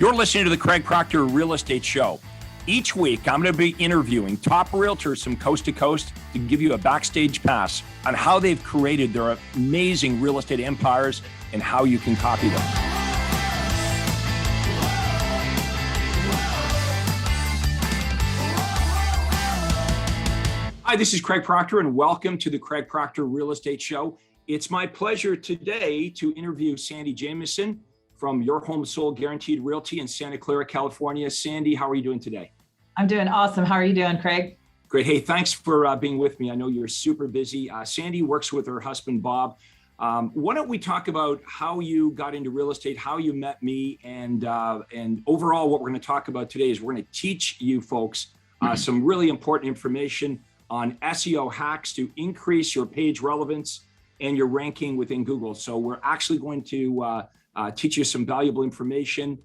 You're listening to the Craig Proctor Real Estate Show. Each week, I'm going to be interviewing top realtors from coast to coast to give you a backstage pass on how they've created their amazing real estate empires and how you can copy them. Hi, this is Craig Proctor, and welcome to the Craig Proctor Real Estate Show. It's my pleasure today to interview Sandy Jamison from Your Home Sold Guaranteed Realty in Santa Clara, California. Sandy, how are you doing today? I'm doing awesome. How are you doing, Craig? Great. Hey, thanks for being with me. I know you're super busy. Sandy works with her husband, Bob. Why don't we talk about how you got into real estate, how you met me, and overall what we're going to talk about today is we're going to teach you folks some really important information on SEO hacks to increase your page relevance and your ranking within Google. So we're actually going to teach you some valuable information.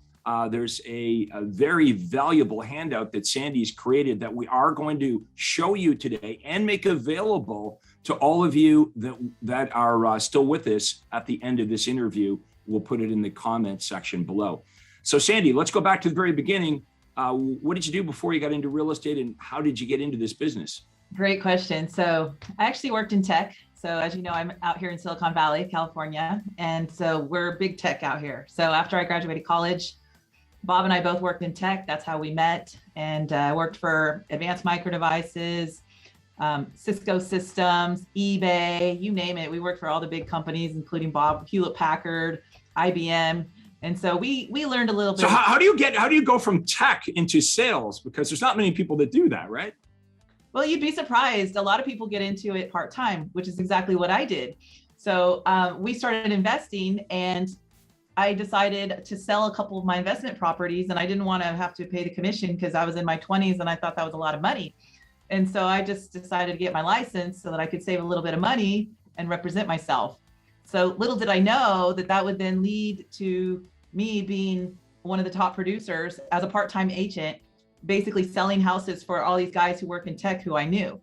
There's a very valuable handout that Sandy's created that we are going to show you today and make available to all of you that are still with us at the end of this interview. We'll put it in the comments section below. So Sandy, let's go back to the very beginning. What did you do before you got into real estate, and how did you get into this business? Great question. So I actually worked in tech. So as you know, I'm out here in Silicon Valley, California. And so we're big tech out here. So after I graduated college, Bob and I both worked in tech. That's how we met. And I worked for Advanced Micro Devices, Cisco Systems, eBay, you name it. We worked for all the big companies, including Bob, Hewlett Packard, IBM. And so we learned a little bit. So how do you go from tech into sales? Because there's not many people that do that, right? Well, you'd be surprised. A lot of people get into it part-time, which is exactly what I did. So we started investing, and I decided to sell a couple of my investment properties, and I didn't want to have to pay the commission because I was in my 20s and I thought that was a lot of money. And so I just decided to get my license so that I could save a little bit of money and represent myself. So little did I know that would then lead to me being one of the top producers as a part-time agent, basically selling houses for all these guys who work in tech who I knew.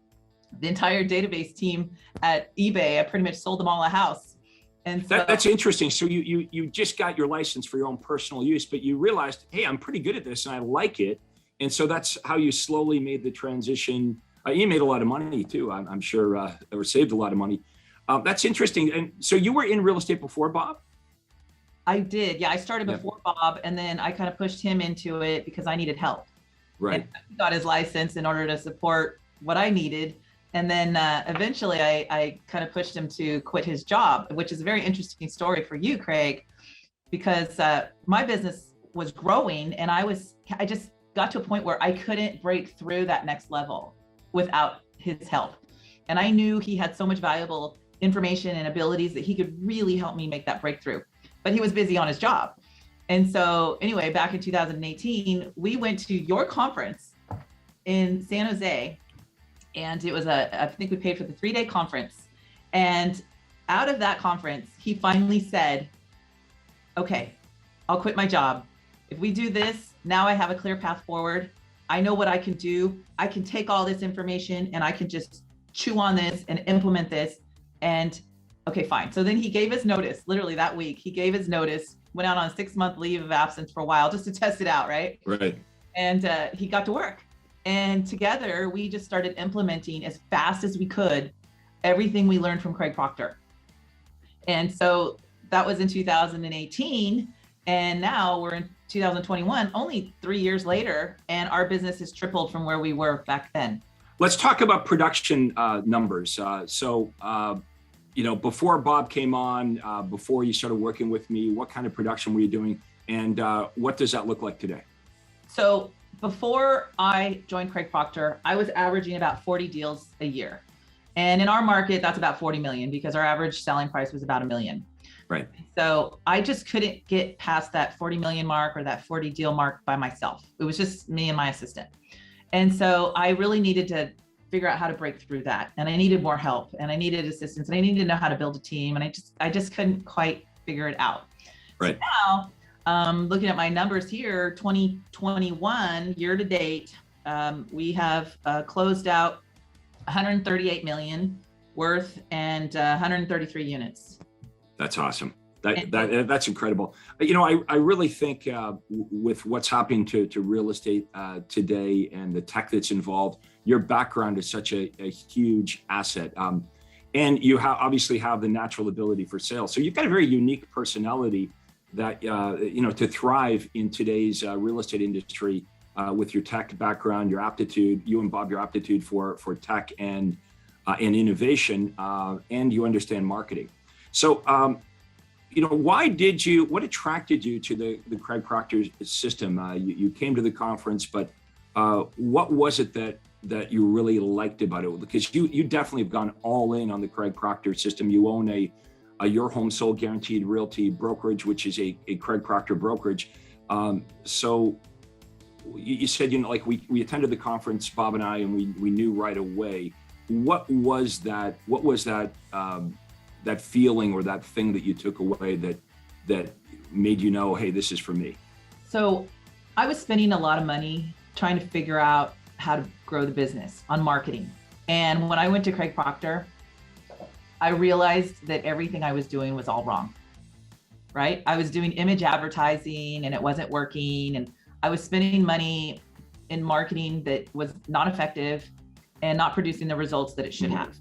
The entire database team at eBay, I pretty much sold them all a house. And so, that's interesting. So you just got your license for your own personal use, but you realized, hey, I'm pretty good at this and I like it. And so that's how you slowly made the transition. You made a lot of money too, I'm sure, or saved a lot of money. That's interesting. And so you were in real estate before Bob? I did. Yeah, I started before Bob, and then I kind of pushed him into it because I needed help. Right. And he got his license in order to support what I needed. And then eventually I kind of pushed him to quit his job, which is a very interesting story for you, Craig, because my business was growing, and I just got to a point where I couldn't break through that next level without his help. And I knew he had so much valuable information and abilities that he could really help me make that breakthrough, but he was busy on his job. And so anyway, back in 2018, we went to your conference in San Jose, and it was I think we paid for the 3-day conference. And out of that conference, he finally said, okay, I'll quit my job. If we do this, now I have a clear path forward. I know what I can do. I can take all this information and I can just chew on this and implement this. And okay, fine. So then he gave his notice, literally that week, he gave his notice, went out on a 6-month leave of absence for a while just to test it out, right? Right. And he got to work. And together, we just started implementing as fast as we could everything we learned from Craig Proctor. And so that was in 2018. And now we're in 2021, only 3 years later, and our business has tripled from where we were back then. Let's talk about production numbers. Before Bob came on, before you started working with me, what kind of production were you doing? And what does that look like today? So before I joined Craig Proctor, I was averaging about 40 deals a year. And in our market, that's about 40 million because our average selling price was about $1 million. Right. So I just couldn't get past that 40 million mark or that 40 deal mark by myself. It was just me and my assistant. And so I really needed to figure out how to break through that. And I needed more help, and I needed assistance, and I needed to know how to build a team. And I just couldn't quite figure it out. Right. So now, looking at my numbers here, 2021 year to date, we have closed out 138 million worth and 133 units. That's awesome. That's incredible. You know, I really think with what's happening to real estate today and the tech that's involved, your background is such a huge asset. And you obviously have the natural ability for sales. So you've got a very unique personality that, you know, to thrive in today's real estate industry with your tech background, your aptitude, you and Bob, your aptitude for tech and innovation, and you understand marketing. So, you know, what attracted you to the Craig Proctor system? You came to the conference, but what was it that you really liked about it? Because you definitely have gone all in on the Craig Proctor system. You own a Your Home Sold Guaranteed Realty brokerage, which is a Craig Proctor brokerage. So you said, you know, like we attended the conference, Bob and I, and we knew right away. What was that feeling or that thing that you took away that made you know, hey, this is for me? So I was spending a lot of money trying to figure out how to grow the business on marketing. And when I went to Craig Proctor, I realized that everything I was doing was all wrong, right? I was doing image advertising and it wasn't working. And I was spending money in marketing that was not effective and not producing the results that it should have.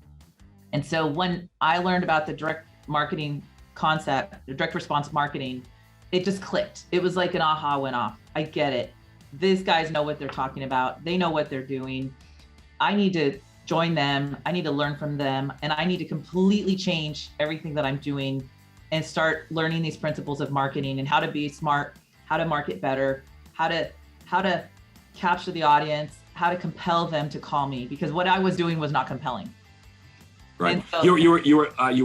And so when I learned about the direct marketing concept, the direct response marketing, it just clicked. It was like an aha went off. I get it. These guys know what they're talking about. They know what they're doing. I need to join them. I need to learn from them. And I need to completely change everything that I'm doing and start learning these principles of marketing and how to be smart, how to market better, how to capture the audience, how to compel them to call me, because what I was doing was not compelling. Right. So, you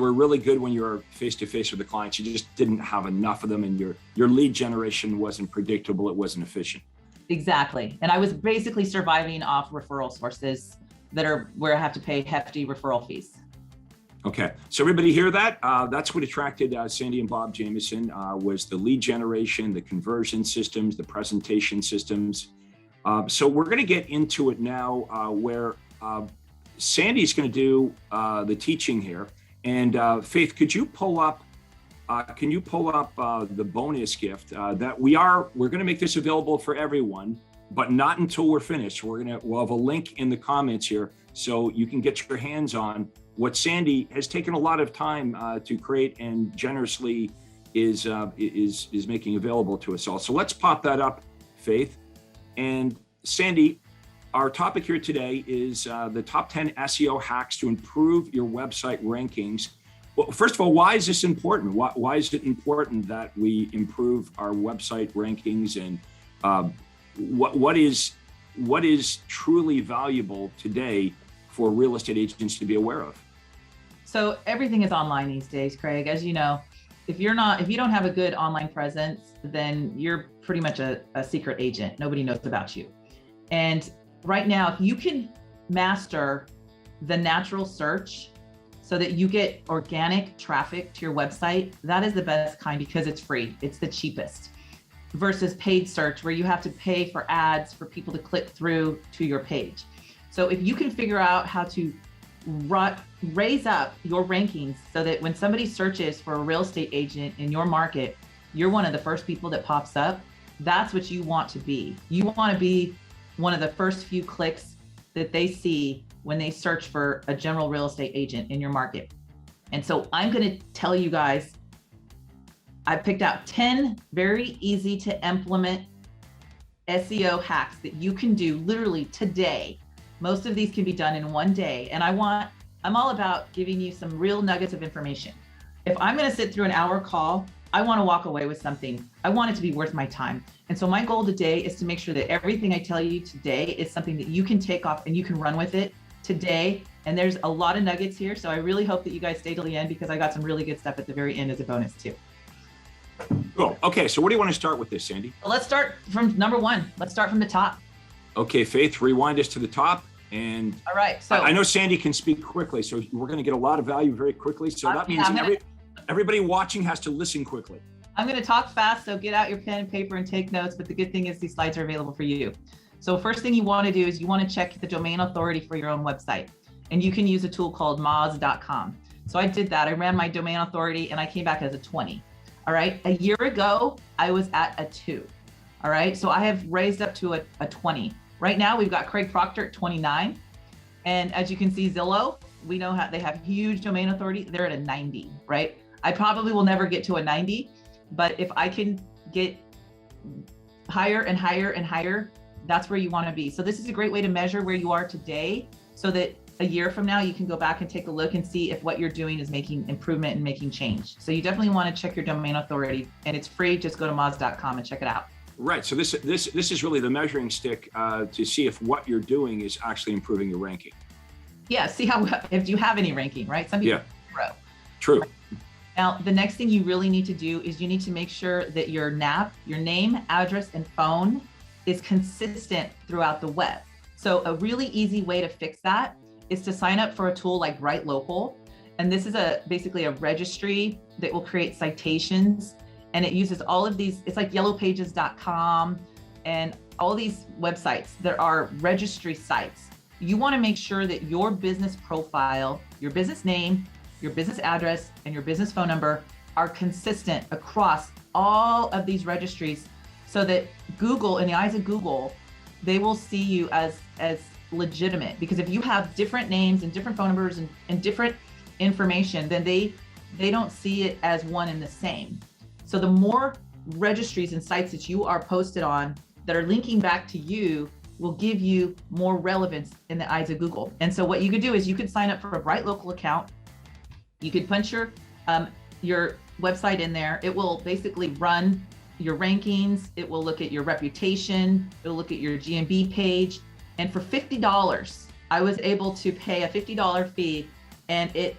were really good when you were face to face with the clients. You just didn't have enough of them, and your lead generation wasn't predictable. It wasn't efficient. Exactly. And I was basically surviving off referral sources where I have to pay hefty referral fees. Okay. So everybody hear that? That's what attracted Sandy and Bob Jamison was the lead generation, the conversion systems, the presentation systems. So we're going to get into it now where Sandy's going to do the teaching here. And Faith, could you pull up the bonus gift that we're going to make this available for everyone, but not until we're finished. We'll have a link in the comments here so you can get your hands on what Sandy has taken a lot of time to create and generously is making available to us all. So let's pop that up, Faith. And Sandy, our topic here today is the top 10 SEO hacks to improve your website rankings. Well, first of all, why is this important? Why is it important that we improve our website rankings, and what is truly valuable today for real estate agents to be aware of? So everything is online these days, Craig. As you know, if you don't have a good online presence, then you're pretty much a secret agent. Nobody knows about you. And right now, if you can master the natural search so that you get organic traffic to your website, that is the best kind because it's free. It's the cheapest versus paid search where you have to pay for ads for people to click through to your page. So if you can figure out how to raise up your rankings so that when somebody searches for a real estate agent in your market, you're one of the first people that pops up. That's what you want to be. You want to be one of the first few clicks that they see when they search for a general real estate agent in your market. And so I'm going to tell you guys, I picked out 10 very easy to implement SEO hacks that you can do literally today. Most of these can be done in one day. And I'm all about giving you some real nuggets of information. If I'm going to sit through an hour call, I want to walk away with something. I want it to be worth my time. And so my goal today is to make sure that everything I tell you today is something that you can take off and you can run with it today. And there's a lot of nuggets here. So I really hope that you guys stay till the end because I got some really good stuff at the very end as a bonus too. Cool. Okay. So where do you want to start with this, Sandy? Well, let's start from number one. Let's start from the top. Okay, Faith, rewind us to the top. And all right. So I know Sandy can speak quickly, so we're going to get a lot of value very quickly. So that means everybody watching has to listen quickly. I'm going to talk fast, so get out your pen and paper and take notes. But the good thing is these slides are available for you. So first thing you want to do is you want to check the domain authority for your own website. And you can use a tool called moz.com. So I did that. I ran my domain authority and I came back as a 20. All right. A year ago, I was at a 2. All right. So I have raised up to a 20. Right now, we've got Craig Proctor at 29. And as you can see, Zillow, we know how they have huge domain authority. They're at a 90, right? I probably will never get to a 90, but if I can get higher and higher and higher, that's where you want to be. So this is a great way to measure where you are today so that a year from now, you can go back and take a look and see if what you're doing is making improvement and making change. So you definitely want to check your domain authority, and it's free. Just go to moz.com and check it out. Right. So this is really the measuring stick to see if what you're doing is actually improving your ranking. Yeah. See how, if you have any ranking, right? Some people zero. True. Now, the next thing you really need to do is you need to make sure that your NAP, your name, address, and phone is consistent throughout the web. So a really easy way to fix that is to sign up for a tool like Write Local. And this is basically a registry that will create citations. And it uses all of these, it's like yellowpages.com and all these websites that are registry sites. You want to make sure that your business profile, your business name, your business address, and your business phone number are consistent across all of these registries so that Google, in the eyes of Google, they will see you as legitimate. Because if you have different names and different phone numbers and different information, then they don't see it as one and the same. So the more registries and sites that you are posted on that are linking back to you will give you more relevance in the eyes of Google. And so what you could do is you could sign up for a Write Local account. You could punch your website in there. It will basically run your rankings. It will look at your reputation. It'll look at your GMB page. And for $50, I was able to pay a $50 fee, and it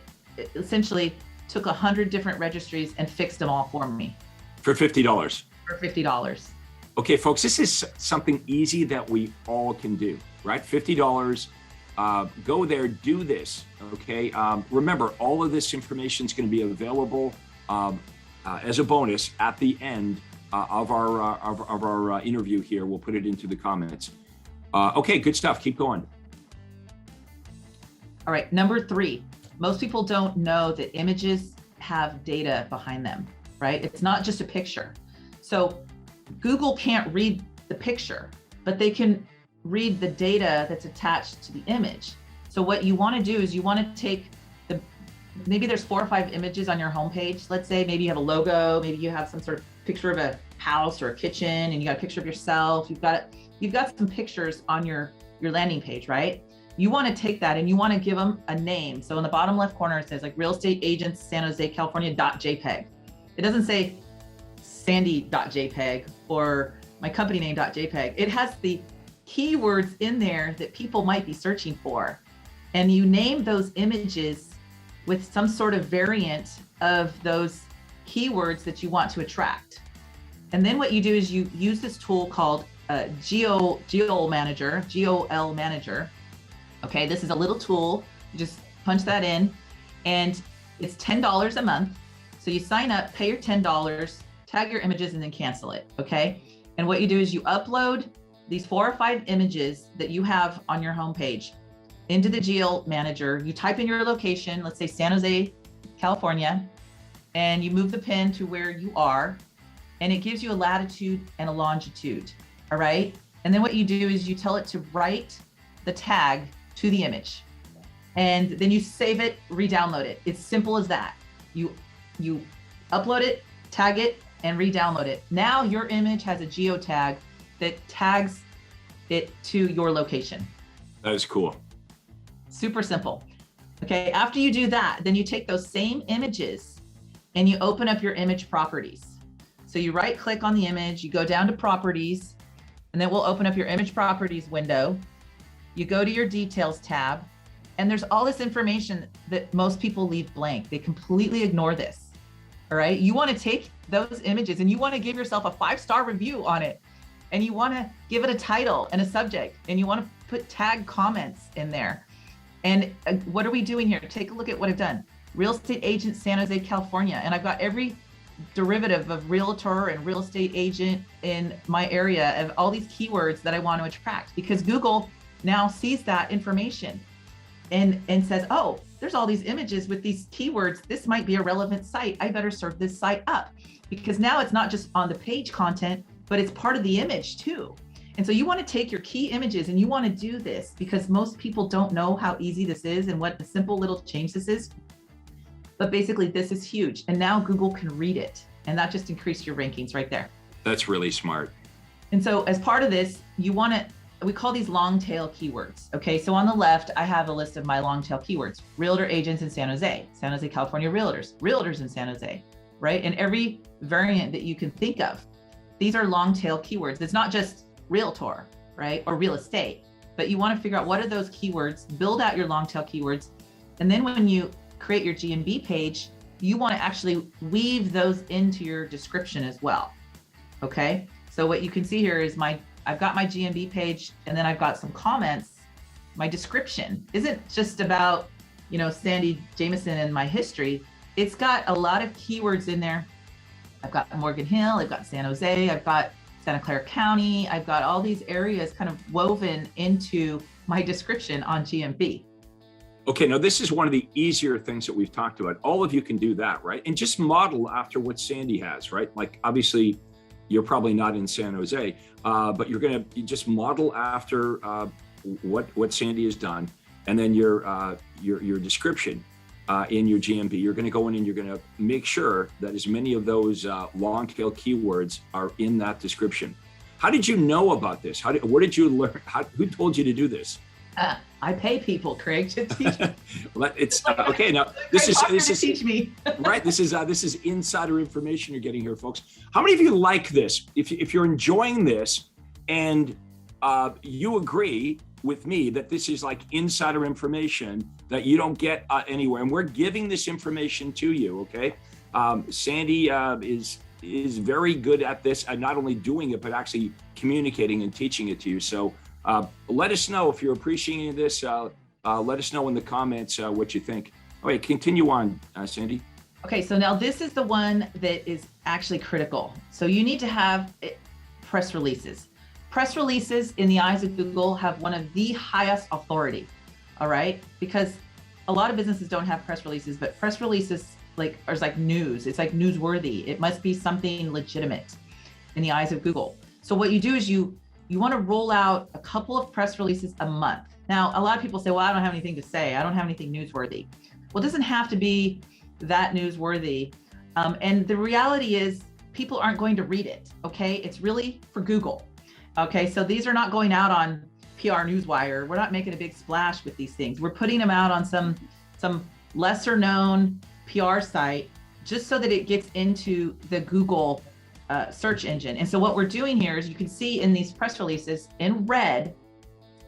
essentially took 100 different registries and fixed them all for me. For $50? For $50. Okay, folks, this is something easy that we all can do, right? $50, go there, do this, okay? Remember, all of this information is going to be available as a bonus at the end of our interview here. We'll put it into the comments. Okay, good stuff. Keep going. All right, number 3. Most people don't know that images have data behind them, right? It's not just a picture. So Google can't read the picture, but they can read the data that's attached to the image. So what you want to do is you want to take maybe there's 4 or 5 images on your homepage. Let's say maybe you have a logo, maybe you have some sort of picture of a house or a kitchen, and you got a picture of yourself. You've got some pictures on your landing page, right? You want to take that and you want to give them a name. So in the bottom left corner, it says like real estate agents, San Jose, California.jpg. It doesn't say Sandy.jpg or my company name.jpg. It has the keywords in there that people might be searching for. And you name those images with some sort of variant of those keywords that you want to attract. And then what you do is you use this tool called GOL Manager, GOL Manager. Okay, this is a little tool. You just punch that in, and it's $10 a month. So you sign up, pay your $10, tag your images, and then cancel it. Okay, and what you do is you upload these 4 or 5 images that you have on your homepage into the GOL Manager. You type in your location, let's say San Jose, California, and you move the pin to where you are, and it gives you a latitude and a longitude. All right, and then what you do is you tell it to write the tag to the image, and then you save it, re-download it. It's simple as that. You upload it, tag it, and re-download it. Now your image has a geotag that tags it to your location. That is cool. Super simple. Okay, after you do that, then you take those same images and you open up your image properties. So you right click on the image, you go down to properties, and then we'll open up your image properties window. You go to your details tab, and there's all this information that most people leave blank. They completely ignore this. All right, you want to take those images and you want to give yourself a 5-star review on it, and you want to give it a title and a subject, and you want to put tag comments in there. And what are we doing here? Take a look at what I've done. Real estate agent, San Jose, California, and I've got every derivative of realtor and real estate agent in my area of all these keywords that I want to attract, because Google now sees that information and says, oh, there's all these images with these keywords. This might be a relevant site. I better serve this site up, because now it's not just on the page content, but it's part of the image too. And so you want to take your key images and you want to do this, because most people don't know how easy this is and what a simple little change this is. But basically this is huge. And now Google can read it, and that just increased your rankings right there. That's really smart. And so as part of this, you want to, we call these long tail keywords. Okay, so on the left, I have a list of my long tail keywords: realtor agents in San Jose, California realtors, realtors in San Jose, right? And every variant that you can think of. These are long tail keywords. It's not just realtor, right? Or real estate, but you want to figure out what are those keywords, build out your long tail keywords. And then when you create your GMB page, you want to actually weave those into your description as well. Okay. So what you can see here is I've got my GMB page, and then I've got some comments. My description isn't just about, Sandy Jamison and my history. It's got a lot of keywords in there. I've got Morgan Hill, I've got San Jose, I've got Santa Clara County. I've got all these areas kind of woven into my description on GMB. Okay, now this is one of the easier things that we've talked about. All of you can do that, right? And just model after what Sandy has, right? Like, obviously, you're probably not in San Jose, but you're going to just model after what Sandy has done, and then your description in your GMB. You're going to go in and you're going to make sure that as many of those long tail keywords are in that description. How did you know about this? Where did you learn? Who told you to do this? I pay people, Craig, to teach me. Well, it's okay. Now this is teach me. Right. This is insider information you're getting here, folks. How many of you like this? If you're enjoying this, and you agree with me that this is like insider information that you don't get anywhere, and we're giving this information to you. Okay. Sandy is very good at this, and not only doing it, but actually communicating and teaching it to you. So. Let us know if you're appreciating this. Let us know in the comments what you think. All right, continue on, Sandy. Okay, so now this is the one that is actually critical. So you need to have press releases. Press releases in the eyes of Google have one of the highest authority, all right? Because a lot of businesses don't have press releases, but press releases are like news. It's like newsworthy. It must be something legitimate in the eyes of Google. So what you do is you want to roll out a couple of press releases a month. Now, a lot of people say, well, I don't have anything to say. I don't have anything newsworthy. Well, it doesn't have to be that newsworthy. And the reality is people aren't going to read it, okay? It's really for Google, okay? So these are not going out on PR Newswire. We're not making a big splash with these things. We're putting them out on some lesser known PR site just so that it gets into the Google search engine. And so what we're doing here is, you can see in these press releases in red,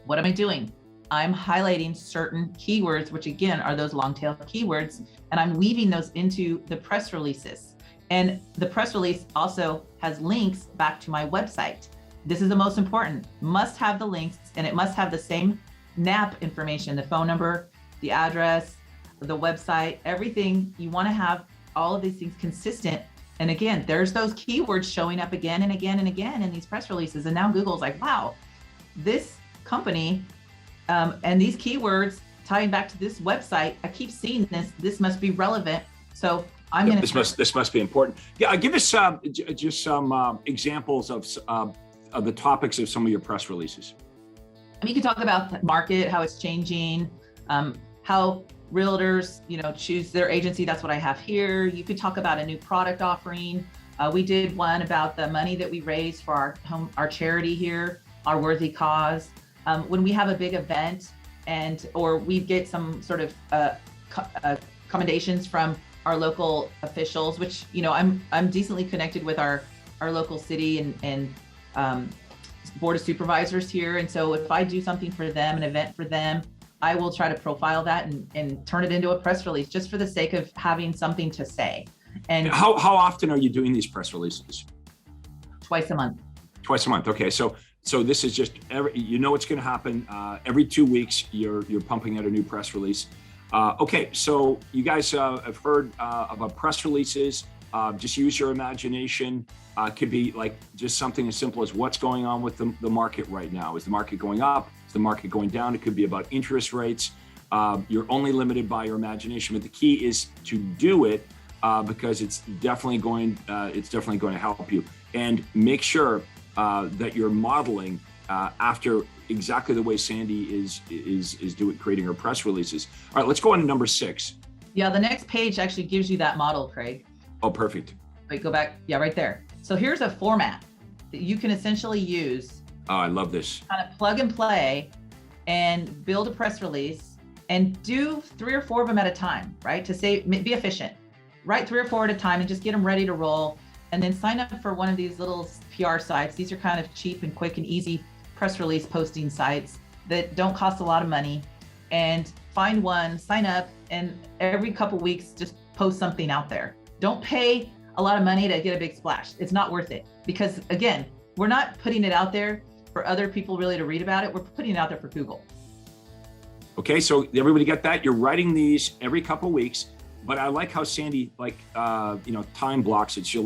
what am I doing? I'm highlighting certain keywords, which again are those long tail keywords, and I'm weaving those into the press releases. And the press release also has links back to my website. This is the most important. Must have the links, and it must have the same NAP information, the phone number, the address, the website, everything. You want to have all of these things consistent. And again, there's those keywords showing up again and again and again in these press releases. And now Google's like, wow, this company and these keywords tying back to this website, I keep seeing this must be relevant. So I'm going to. This must be important. Yeah, give us just some examples of the topics of some of your press releases. I mean, you can talk about the market, how it's changing, how realtors, choose their agency. That's what I have here. You could talk about a new product offering. We did one about the money that we raised for our charity here, our worthy cause. When we have a big event or we get some sort of commendations from our local officials, which, I'm decently connected with our local city and board of supervisors here. And so if I do something for them, an event for them, I will try to profile that and turn it into a press release just for the sake of having something to say. And how often are you doing these press releases? Twice a month. Twice a month. Okay. So this is just it's going to happen every 2 weeks. You're pumping out a new press release. Okay. So you guys have heard about press releases. Just use your imagination. Could be like just something as simple as what's going on with the market right now. Is the market going up? Is the market going down? It could be about interest rates. You're only limited by your imagination, but the key is to do it because it's definitely going to help you. And make sure that you're modeling after exactly the way Sandy is doing, creating her press releases. All right, let's go on to number 6. Yeah, the next page actually gives you that model, Craig. Oh, perfect. Wait, go back. Yeah, right there. So here's a format that you can essentially use. Oh, I love this. Kind of plug and play and build a press release and do 3 or 4 of them at a time, right? To say, be efficient. Write 3 or 4 at a time and just get them ready to roll. And then sign up for one of these little PR sites. These are kind of cheap and quick and easy press release posting sites that don't cost a lot of money. And find one, sign up, and every couple weeks, just post something out there. Don't pay a lot of money to get a big splash. It's not worth it. Because again, we're not putting it out there for other people really to read about it. We're putting it out there for Google. Okay, so everybody get that? You're writing these every couple of weeks, but I like how Sandy time blocks it. She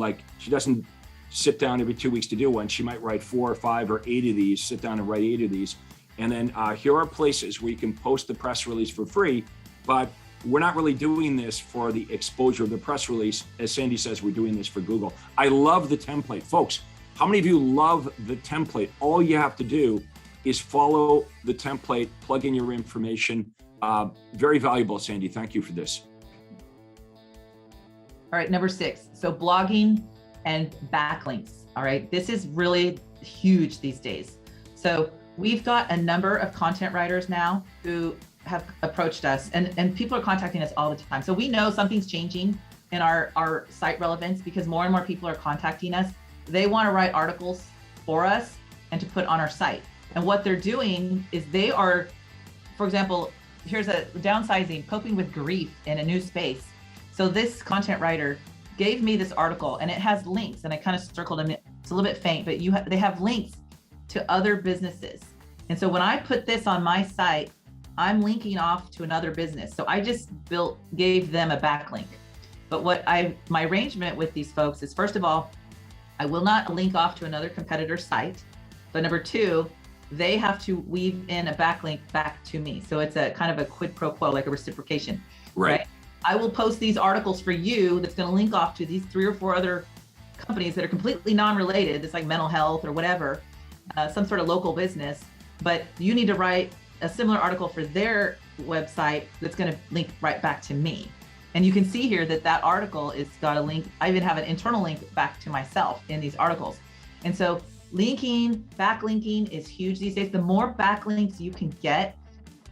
doesn't sit down every 2 weeks to do one. She might write 4 or 5 or 8 of these, sit down and write 8 of these. And then here are places where you can post the press release for free, but we're not really doing this for the exposure of the press release. As Sandy says, we're doing this for Google. I love the template. Folks, how many of you love the template? All you have to do is follow the template, plug in your information. Very valuable, Sandy. Thank you for this. All right, number 6. So blogging and backlinks. All right, this is really huge these days. So we've got a number of content writers now who have approached us, and people are contacting us all the time. So we know something's changing in our site relevance because more and more people are contacting us. They want to write articles for us and to put on our site. And what they're doing is they are, for example, here's a downsizing, coping with grief in a new space. So this content writer gave me this article and it has links, and I kind of circled them. It's a little bit faint, but they have links to other businesses. And so when I put this on my site, I'm linking off to another business. So I just gave them a backlink. But my arrangement with these folks is, first of all, I will not link off to another competitor's site. But number 2, they have to weave in a backlink back to me. So it's a kind of a quid pro quo, like a reciprocation, right? I will post these articles for you that's going to link off to these 3 or 4 other companies that are completely non-related. It's like mental health or whatever, some sort of local business, but you need to write a similar article for their website that's going to link right back to me. And you can see here that article is got a link. I even have an internal link back to myself in these articles. And so backlinking is huge these days. The more backlinks you can get,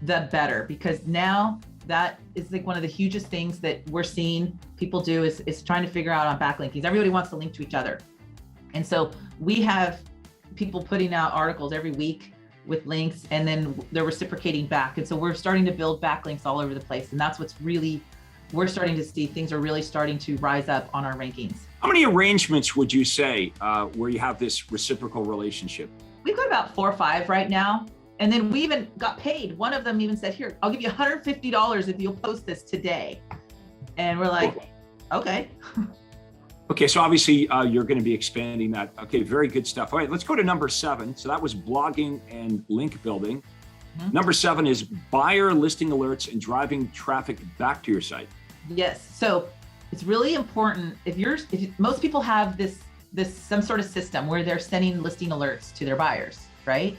the better, because now that is like one of the hugest things that we're seeing people do is trying to figure out on backlinking. Everybody wants to link to each other. And so we have people putting out articles every week with links, and then they're reciprocating back. And so we're starting to build backlinks all over the place. And that's we're starting to see things are really starting to rise up on our rankings. How many arrangements would you say where you have this reciprocal relationship? We've got about 4 or 5 right now. And then we even got paid. One of them even said, here, I'll give you $150 if you'll post this today. And we're like, okay. Okay, so obviously you're going to be expanding that. Okay, very good stuff. All right, let's go to number 7. So that was blogging and link building. Mm-hmm. Number 7 is buyer listing alerts and driving traffic back to your site. Yes, so it's really important. If most people have this some sort of system where they're sending listing alerts to their buyers, right?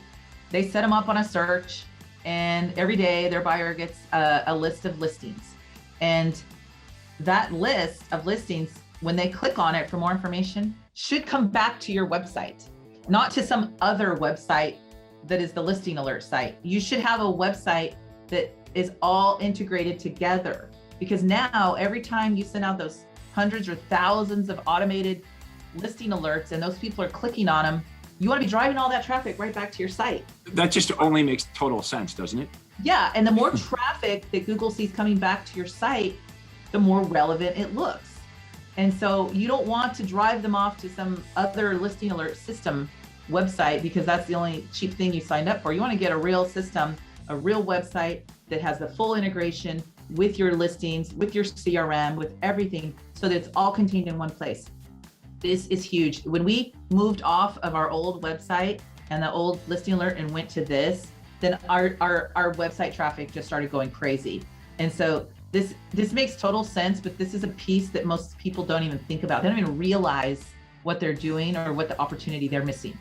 They set them up on a search, and every day their buyer gets a list of listings. And that list of listings, when they click on it for more information, should come back to your website, not to some other website that is the listing alert site. You should have a website that is all integrated together, because now every time you send out those hundreds or thousands of automated listing alerts and those people are clicking on them, you want to be driving all that traffic right back to your site. That just only makes total sense, doesn't it? Yeah, and the more traffic that Google sees coming back to your site, the more relevant it looks. And so you don't want to drive them off to some other listing alert system website because that's the only cheap thing you signed up for. You want to get a real system, a real website that has the full integration with your listings, with your CRM, with everything, so that it's all contained in one place. This is huge. When we moved off of our old website and the old listing alert and went to this then our website traffic just started going crazy. And so this makes total sense, but this is a piece that most people don't even think about. They don't even realize what they're doing or what the opportunity they're missing.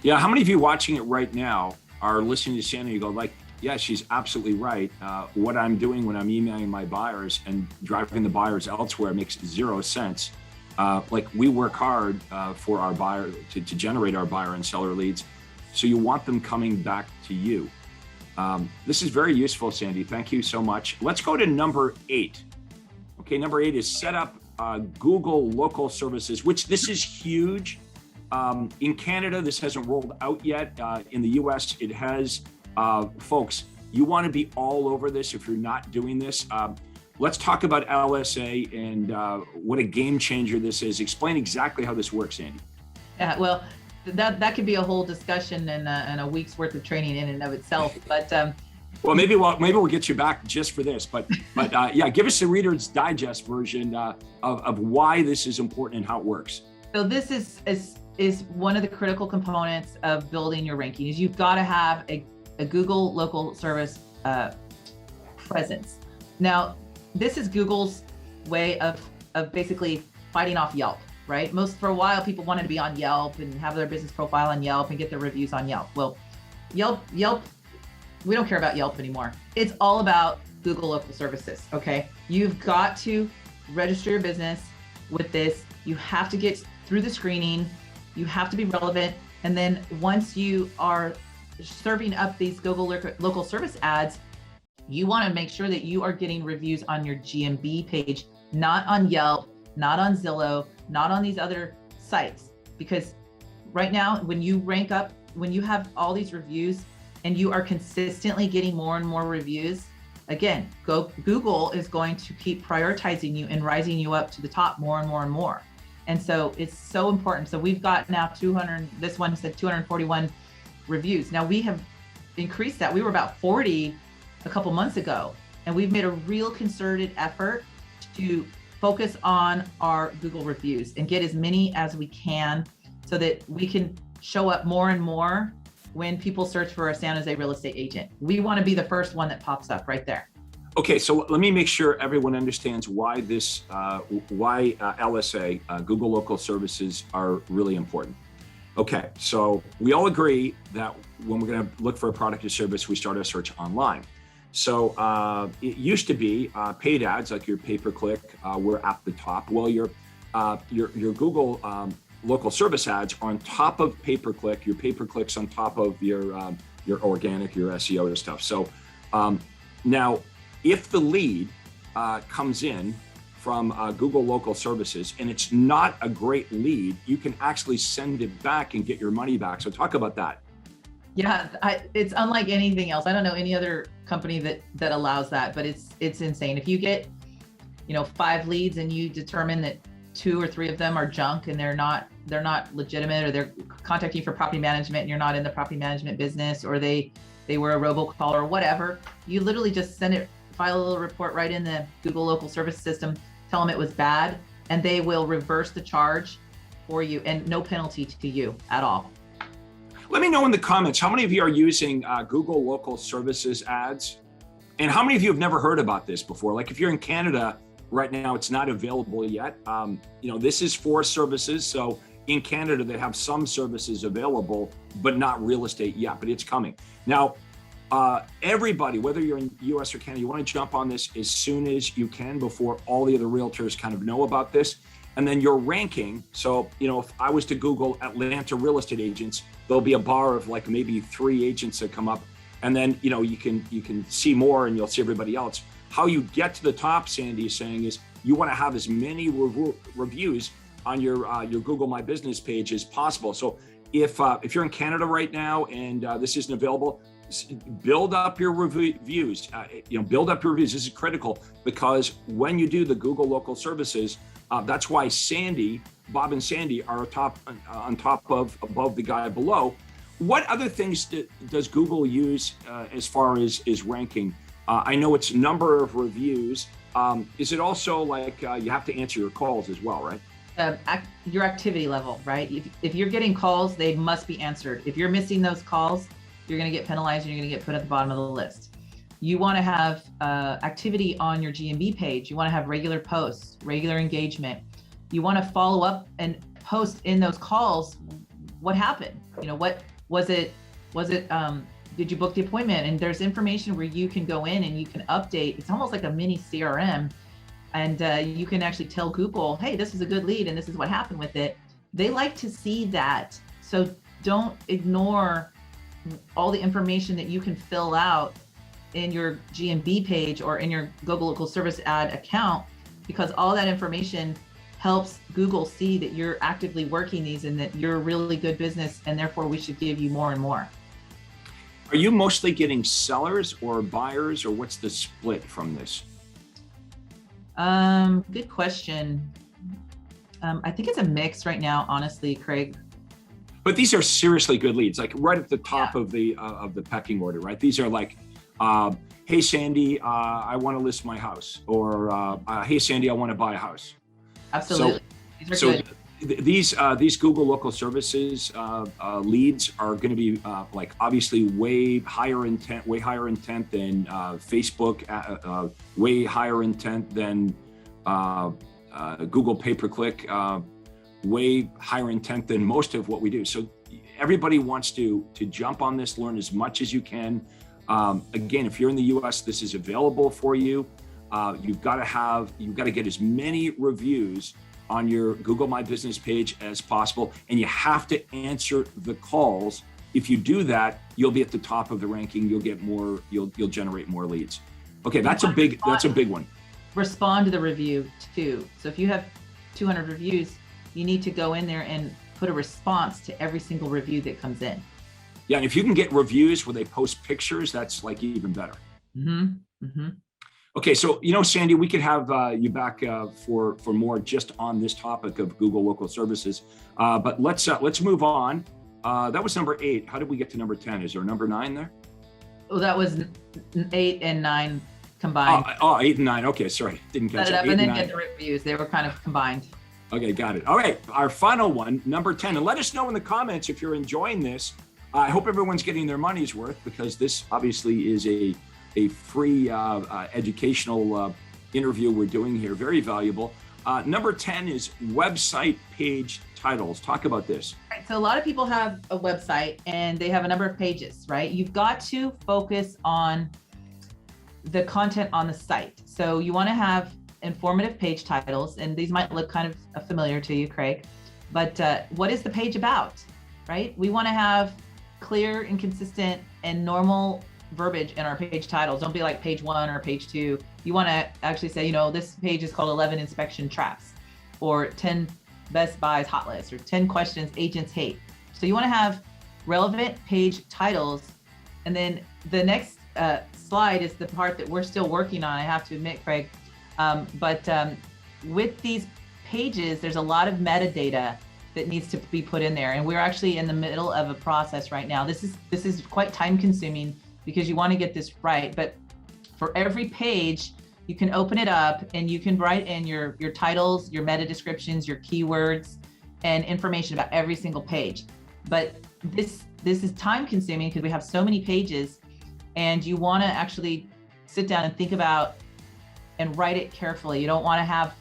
Yeah, how many of you watching it right now are listening to Sandy and you go like, yeah, she's absolutely right. What I'm doing when I'm emailing my buyers and driving the buyers elsewhere makes zero sense. Like we work hard for our buyer to generate our buyer and seller leads. So you want them coming back to you. This is very useful, Sandy. Thank you so much. Let's go to number 8. Okay, number 8 is set up Google local services, which this is huge. In Canada, this hasn't rolled out yet. In the US, it has. Folks, you want to be all over this if you're not doing this. Let's talk about LSA and what a game changer this is. Explain exactly how this works, Sandy. Yeah, well, that could be a whole discussion and a week's worth of training in and of itself. But well, maybe we'll get you back just for this. But yeah, give us the Reader's Digest version of why this is important and how it works. So this is one of the critical components of building your ranking. Is you've got to have a Google local service presence. Now, this is Google's way of basically fighting off Yelp, right? For a while, people wanted to be on Yelp and have their business profile on Yelp and get their reviews on Yelp. Well, Yelp, we don't care about Yelp anymore. It's all about Google local services, okay? You've got to register your business with this. You have to get through the screening. You have to be relevant. And then once you are serving up these Google local service ads, you want to make sure that you are getting reviews on your GMB page, not on Yelp, not on Zillow, not on these other sites. Because right now, when you rank up, when you have all these reviews and you are consistently getting more and more reviews, again, Google is going to keep prioritizing you and rising you up to the top more and more and more. And so it's so important. So we've got now 200, this one said 241 reviews. Now we have increased that. We were about 40 a couple months ago, and we've made a real concerted effort to focus on our Google reviews and get as many as we can so that we can show up more and more when people search for a San Jose real estate agent. We want to be the first one that pops up right there. Okay, so let me make sure everyone understands why this, LSA, Google Local Services, are really important. Okay, so we all agree that when we're going to look for a product or service, we start our search online. So it used to be paid ads, like your pay-per-click, were at the top. Well, your Google local service ads are on top of pay-per-click. Your pay-per-click's on top of your organic, your SEO stuff. So now, if the lead comes in from Google local services and it's not a great lead, you can actually send it back and get your money back. So talk about that. Yeah, it's unlike anything else. I don't know any other company that allows that, but it's insane. If you get, 5 leads and you determine that 2 or 3 of them are junk and they're not legitimate, or they're contacting you for property management and you're not in the property management business, or they were a robocall or whatever, you literally just file a little report right in the Google local service system, tell them it was bad, and they will reverse the charge for you and no penalty to you at all. Let me know in the comments, how many of you are using Google local services ads? And how many of you have never heard about this before? Like if you're in Canada right now, it's not available yet. This is for services. So in Canada, they have some services available, but not real estate yet, but it's coming. Now, everybody, whether you're in US or Canada, you want to jump on this as soon as you can before all the other realtors kind of know about this. And then your ranking. So, if I was to Google Atlanta real estate agents, there'll be a bar of like maybe 3 agents that come up. And then, you can see more and you'll see everybody else. How you get to the top, Sandy is saying, is you want to have as many reviews on your Google My Business page as possible. So if you're in Canada right now and this isn't available, build up your reviews. Build up your reviews. This is critical because when you do the Google local services, that's why Bob and Sandy are above the guy below. What other things does Google use as far as ranking? I know it's number of reviews. Is it also like you have to answer your calls as well, right? Your activity level, right? If you're getting calls, they must be answered. If you're missing those calls, you're going to get penalized and you're going to get put at the bottom of the list. You want to have activity on your GMB page. You want to have regular posts, regular engagement. You want to follow up and post in those calls. What happened? You know, what was it? Did you book the appointment? And there's information where you can go in and you can update. It's almost like a mini CRM. And you can actually tell Google, hey, this is a good lead and this is what happened with it. They like to see that. So don't ignore all the information that you can fill out in your GMB page or in your Google Local Service Ad account, because all that information helps Google see that you're actively working these and that you're a really good business, and therefore we should give you more and more. Are you mostly getting sellers or buyers, or what's the split from this? Good question. I think it's a mix right now, honestly, Craig. But these are seriously good leads, like right at the top of the pecking order, right? These are like, hey, Sandy, I want to list my house, or hey, Sandy, I want to buy a house. Absolutely. These are good. These Google Local Services leads are going to be like obviously way higher intent than Facebook, way higher intent than Google pay-per-click, way higher intent than most of what we do. So everybody wants to jump on this, learn as much as you can. Again, if you're in the US, this is available for you. You've got to get as many reviews on your Google My Business page as possible, and you have to answer the calls. If you do that, you'll be at the top of the ranking. You'll get more. You'll generate more leads. Okay, that's a big one. Respond to the review too. So if you have 200 reviews, you need to go in there and put a response to every single review that comes in. Yeah, and if you can get reviews where they post pictures, that's like even better. Okay, so Sandy, we could have you back for more just on this topic of Google Local Services. But let's move on. That was number 8. How did we get to number 10? Is there a number 9 there? Oh, that was 8 and 9 combined. 8 and 9. Okay, sorry, didn't catch it. Up and then get the reviews. They were kind of combined. Okay, got it. All right, our final one, number 10. And let us know in the comments if you're enjoying this. I hope everyone's getting their money's worth, because this obviously is a free educational interview we're doing here. Very valuable. Number 10 is website page titles. Talk about this. Right, so a lot of people have a website and they have a number of pages, right? You've got to focus on the content on the site. So you want to have informative page titles, and these might look kind of familiar to you, Craig, but what is the page about, right? We want to have clear and consistent and normal verbiage in our page titles. Don't be like page 1 or page 2. You want to actually say, this page is called 11 inspection traps, or 10 best buys hot list, or 10 questions agents hate. So you want to have relevant page titles. And then the next slide is the part that we're still working on, I have to admit, Craig. But with these pages, there's a lot of metadata that needs to be put in there. And we're actually in the middle of a process right now. This is quite time consuming, because you want to get this right. But for every page, you can open it up and you can write in your titles, your meta descriptions, your keywords, and information about every single page. But this is time consuming because we have so many pages, and you want to actually sit down and think about and write it carefully. You don't want to have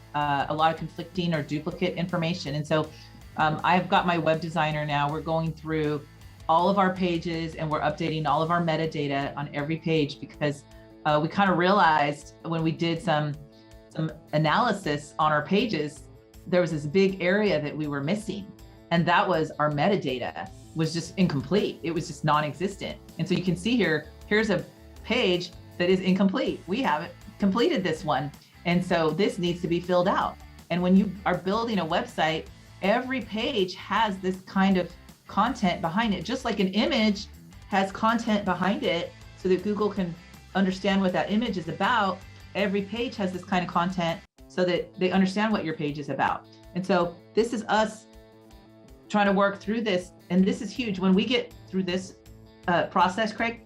a lot of conflicting or duplicate information. And so I've got my web designer now. We're going through all of our pages and we're updating all of our metadata on every page, because we kind of realized when we did some analysis on our pages, there was this big area that we were missing. And that was our metadata was just incomplete. It was just non-existent. And so you can see here's a page that is incomplete. We haven't completed this one. And so this needs to be filled out. And when you are building a website, every page has this kind of content behind it, just like an image has content behind it so that Google can understand what that image is about. Every page has this kind of content so that they understand what your page is about. And so this is us trying to work through this. And this is huge. When we get through this process, Craig,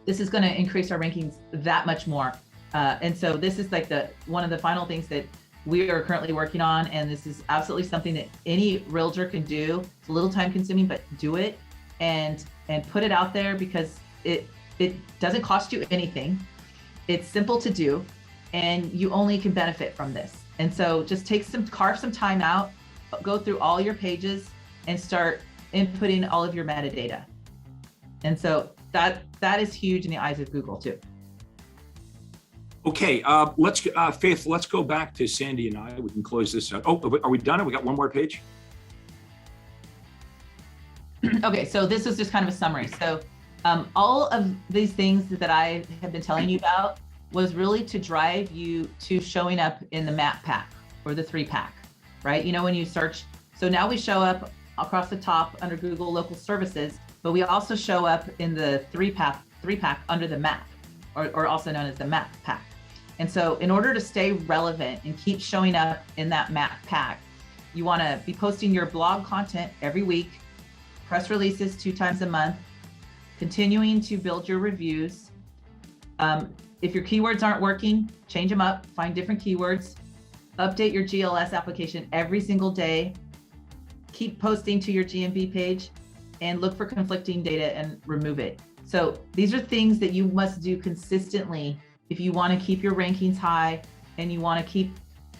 this is going to increase our rankings that much more. And so this is like one of the final things that we are currently working on. And this is absolutely something that any realtor can do. It's a little time consuming, but do it. And and put it out there because it doesn't cost you anything. It's simple to do, and you only can benefit from this. And so just carve some time out, go through all your pages and start inputting all of your metadata. And so that is huge in the eyes of Google too. Okay, Faith, let's go back to Sandy and I. We can close this out. Oh, are we done? Have we got one more page? Okay, so this is just kind of a summary. So all of these things that I have been telling you about was really to drive you to showing up in the map pack or the 3-pack, right? You know, when you search, so now we show up across the top under Google Local Services, but we also show up in the 3-pack under the map, or also known as the map pack. And so in order to stay relevant and keep showing up in that map pack, you want to be posting your blog content every week, press releases 2 times a month, continuing to build your reviews. If your keywords aren't working, change them up, find different keywords, update your GLS application every single day, keep posting to your GMB page, and look for conflicting data and remove it. So these are things that you must do consistently if you want to keep your rankings high and you want to keep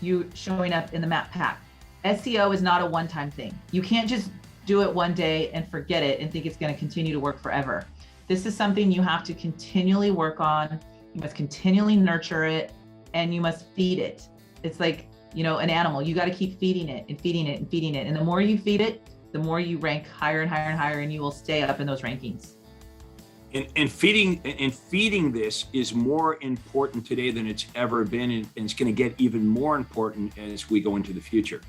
you showing up in the map pack. SEO is not a one-time thing. You can't just do it one day and forget it and think it's going to continue to work forever. This is something you have to continually work on. You must continually nurture it, and you must feed it. It's like, you know, an animal. You got to keep feeding it and feeding it and feeding it. And the more you feed it, the more you rank higher and higher and higher, and you will stay up in those rankings. And feeding this is more important today than it's ever been, and it's going to get even more important as we go into the future.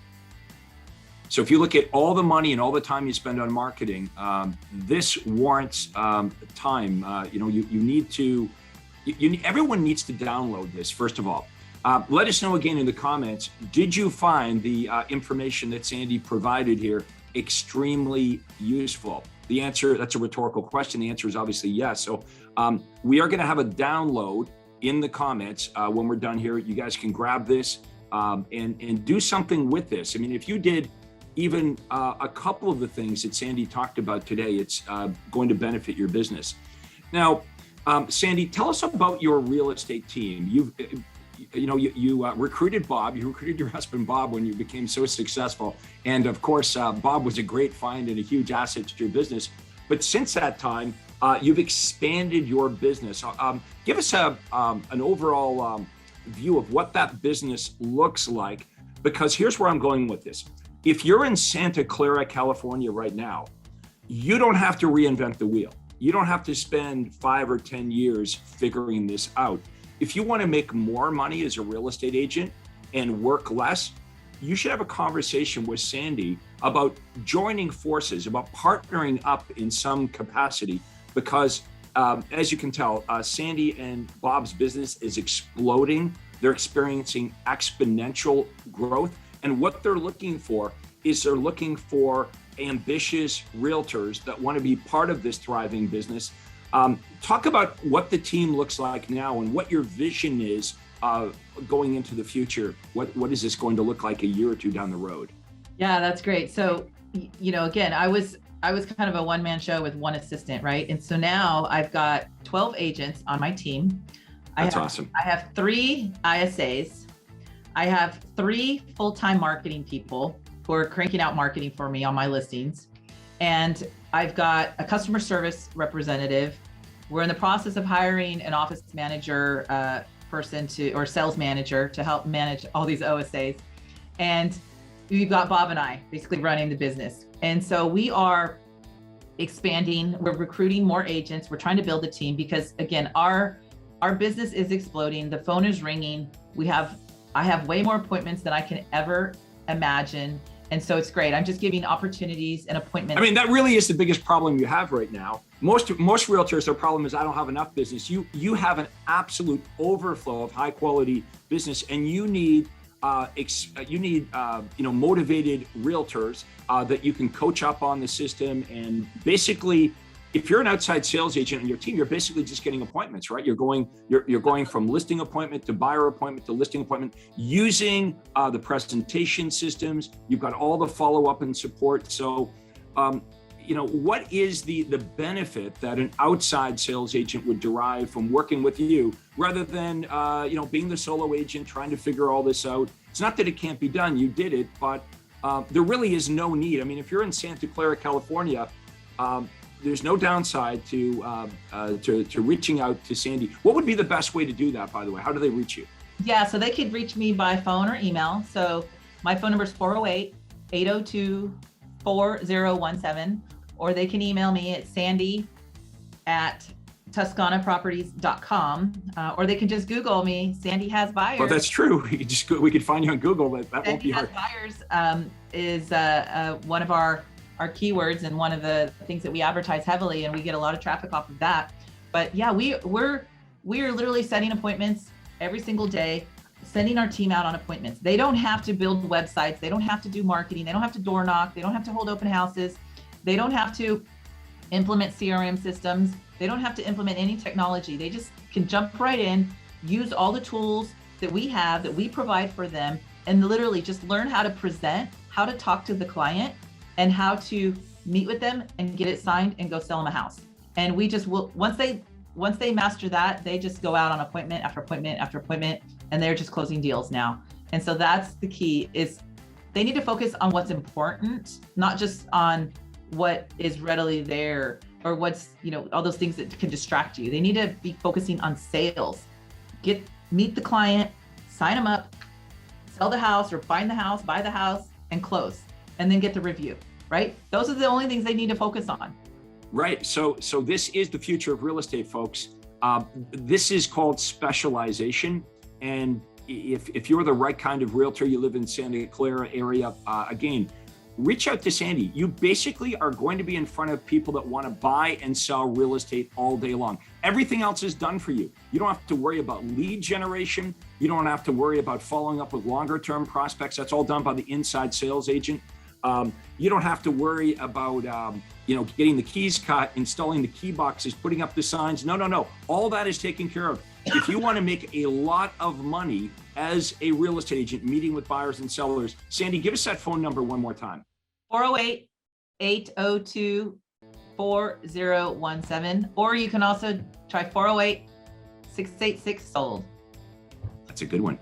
So if you look at all the money and all the time you spend on marketing, this warrants time. Everyone needs to download this, first of all. Let us know again in the comments, did you find the information that Sandy provided here extremely useful? The answer, that's a rhetorical question. The answer is obviously yes. So we are going to have a download in the comments when we're done here. You guys can grab this and do something with this. I mean, if you did even a couple of the things that Sandy talked about today, it's going to benefit your business. Now, Sandy, tell us about your real estate team. You recruited Bob. You recruited your husband Bob when you became so successful, and of course, Bob was a great find and a huge asset to your business. But since that time, you've expanded your business. Give us an overall view of what that business looks like, because here's where I'm going with this. If you're in Santa Clara, California right now, you don't have to reinvent the wheel. You don't have to spend 5 or 10 years figuring this out. If you want to make more money as a real estate agent and work less, you should have a conversation with Sandy about joining forces, about partnering up in some capacity, because as you can tell, Sandy and Bob's business is exploding. They're experiencing exponential growth. And what they're looking for is they're looking for ambitious realtors that want to be part of this thriving business. Talk about what the team looks like now and what your vision is going into the future. What is this going to look like a year or two down the road? Yeah, that's great. So, again, I was kind of a one-man show with one assistant, right? And so now I've got 12 agents on my team. That's awesome. I have 3 ISAs. I have 3 full-time marketing people who are cranking out marketing for me on my listings. And I've got a customer service representative. We're in the process of hiring an office manager or sales manager to help manage all these OSAs. And we've got Bob and I basically running the business. And so we are expanding. We're recruiting more agents. We're trying to build a team because, again, our business is exploding. The phone is ringing. I have way more appointments than I can ever imagine. And so it's great. I'm just giving opportunities and appointments. I mean, that really is the biggest problem you have right now. Most realtors, their problem is I don't have enough business. You have an absolute overflow of high quality business, and you need motivated realtors that you can coach up on the system. And basically, if you're an outside sales agent on your team, you're basically just getting appointments, right? You're going from listing appointment to buyer appointment to listing appointment using the presentation systems. You've got all the follow-up and support. So, what is the benefit that an outside sales agent would derive from working with you rather than, being the solo agent, trying to figure all this out? It's not that it can't be done, you did it, but there really is no need. I mean, if you're in Santa Clara, California, there's no downside to reaching out to Sandy. What would be the best way to do that, by the way? How do they reach you? Yeah, so they could reach me by phone or email. So my phone number is 408-802-4017, or they can email me at sandy@tuscanaproperties.com, or they can just Google me, Sandy Has Buyers. Well, that's true. We could find you on Google. That won't be hard. Sandy Has Buyers is one of our keywords and one of the things that we advertise heavily, and we get a lot of traffic off of that. But yeah, we are literally setting appointments every single day, sending our team out on appointments. They don't have to build websites. They don't have to do marketing. They don't have to door knock. They don't have to hold open houses. They don't have to implement CRM systems. They don't have to implement any technology. They just can jump right in, use all the tools that we have, that we provide for them, and literally just learn how to present, how to talk to the client, and how to meet with them and get it signed and go sell them a house. And we just will, once they master that, they just go out on appointment after appointment after appointment, and they're just closing deals now. And so that's the key, is they need to focus on what's important, not just on what is readily there or what's, all those things that can distract you. They need to be focusing on sales. Meet the client, sign them up, sell the house or find the house, buy the house, and close, and then get the review, right? Those are the only things they need to focus on. Right. So this is the future of real estate, folks. This is called specialization. And if you're the right kind of realtor, you live in Santa Clara area, again, reach out to Sandy. You basically are going to be in front of people that want to buy and sell real estate all day long. Everything else is done for you. You don't have to worry about lead generation. You don't have to worry about following up with longer term prospects. That's all done by the inside sales agent. You don't have to worry about, getting the keys cut, installing the key boxes, putting up the signs. No. All that is taken care of. If you want to make a lot of money as a real estate agent, meeting with buyers and sellers, Sandy, give us that phone number one more time. 408-802-4017, or you can also try 408-686-SOLD. That's a good one.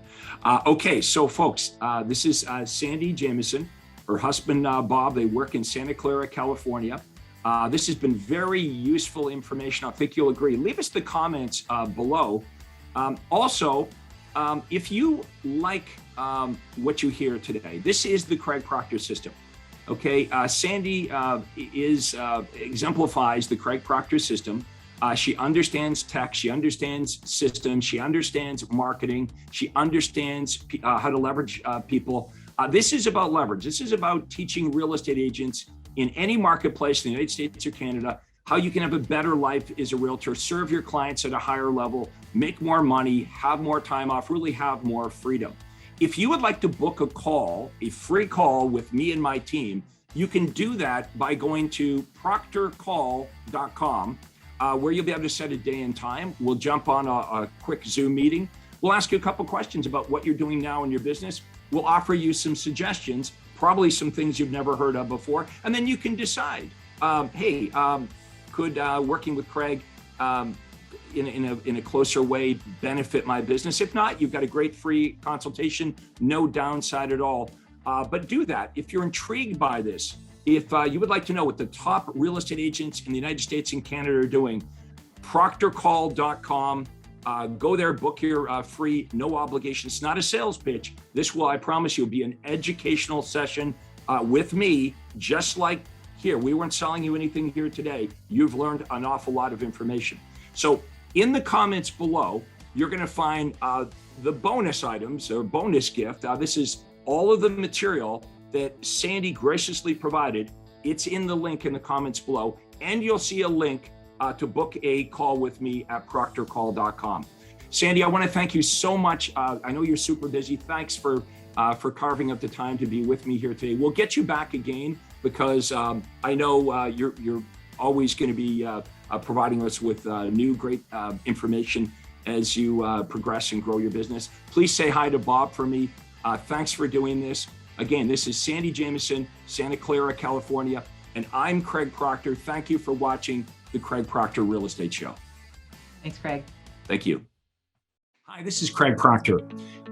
Okay, so folks, this is Sandy Jamison. Her husband, Bob, they work in Santa Clara, California. This has been very useful information. I think you'll agree. Leave us the comments below. Also, if you like what you hear today, this is the Craig Proctor system. Okay, Sandy exemplifies the Craig Proctor system. She understands tech, she understands systems, she understands marketing, she understands how to leverage people. This is about leverage. This is about teaching real estate agents in any marketplace in the United States or Canada how you can have a better life as a realtor, serve your clients at a higher level, make more money, have more time off, really have more freedom. If you would like to book a call, a free call with me and my team, you can do that by going to proctorcall.com, where you'll be able to set a day and time. We'll jump on a quick Zoom meeting. We'll ask you a couple questions about what you're doing now in your business. We'll offer you some suggestions, probably some things you've never heard of before, and then you can decide, could working with Craig in a closer way benefit my business? If not, you've got a great free consultation, no downside at all. But do that. If you're intrigued by this, if you would like to know what the top real estate agents in the United States and Canada are doing, proctorcall.com. Go there, book your free, no obligation. It's not a sales pitch. This will, I promise you, be an educational session with me, just like here. We weren't selling you anything here today. You've learned an awful lot of information. So in the comments below, you're going to find the bonus items or bonus gift. This is all of the material that Sandy graciously provided. It's in the link in the comments below, and you'll see a link to book a call with me at proctorcall.com. Sandy, I want to thank you so much. I know you're super busy. Thanks for carving up the time to be with me here today. We'll get you back again because I know you're always going to be providing us with new great information as you progress and grow your business. Please say hi to Bob for me. Thanks for doing this. Again, this is Sandy Jamison, Santa Clara, California. And I'm Craig Proctor. Thank you for watching the Craig Proctor Real Estate Show. Thanks, Craig. Thank you. Hi, this is Craig Proctor.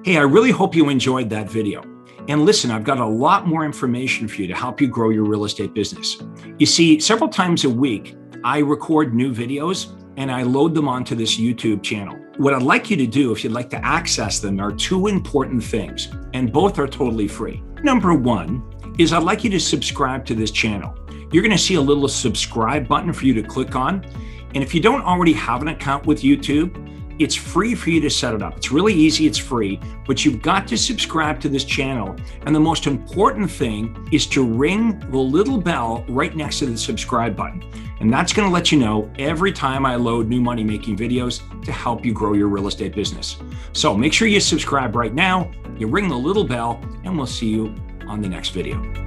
Hey, I really hope you enjoyed that video. And listen, I've got a lot more information for you to help you grow your real estate business. You see, several times a week, I record new videos and I load them onto this YouTube channel. What I'd like you to do, if you'd like to access them, are two important things, and both are totally free. Number one is I'd like you to subscribe to this channel. You're going to see a little subscribe button for you to click on. And if you don't already have an account with YouTube, it's free for you to set it up. It's really easy, it's free, but you've got to subscribe to this channel. And the most important thing is to ring the little bell right next to the subscribe button. And that's going to let you know every time I load new money-making videos to help you grow your real estate business. So make sure you subscribe right now, you ring the little bell, and we'll see you on the next video.